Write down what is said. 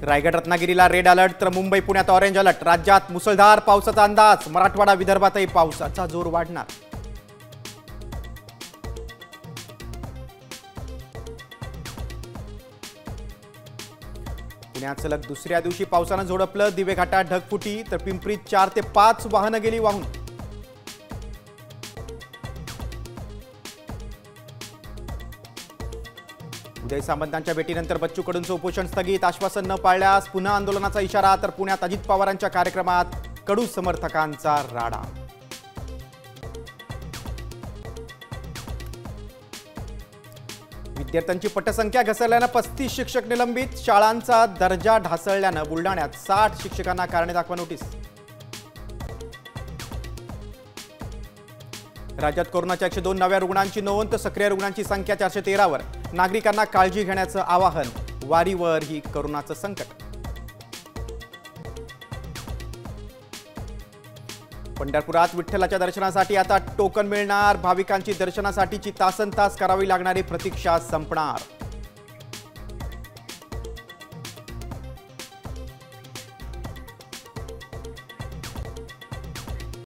रायगड रत्नागिरीला red alert तर मुंबई पुण्यात ऑरेंज अलर्ट। राज्यात मुसळधार पावसाचा अंदाज। मराठवाडा विदर्भातही पावसाचा जोर वाढणार। पुण्यात सलग दुसऱ्या दिवशी पावसानं झोडपलं। दिवे घाटात ढगफुटी तर पिंपरीत 4 ते 5 वाहनं गेली वाहून। उदय सामंतांच्या भेटीनंतर बच्चू कडूंचं उपोषण स्थगित। आश्वासन न पाळल्यास पुन्हा आंदोलनाचा इशारा। तर पुण्यात अजित पवारांच्या कार्यक्रमात कडू समर्थकांचा राडा। विद्यार्थ्यांची पटसंख्या घसरल्यानं 35 शिक्षक निलंबित। शाळांचा दर्जा ढासळल्यानं बुलडाण्यात 60 शिक्षकांना कारणे दाखवा नोटीस। राज्यात कोरोनाच्या 102 नव्या रुग्णांची नोंद। सक्रिय रुग्णांची संख्या 413 वर। नागरिकांना काळजी घेण्याचं आवाहन। वारीवर ही कोरोनाचं संकट। पंढरपुरात विठ्ठलाच्या दर्शनासाठी आता टोकन मिळणार। भाविकांची दर्शनासाठीची तासनतास करावी लागणारी प्रतीक्षा संपणार।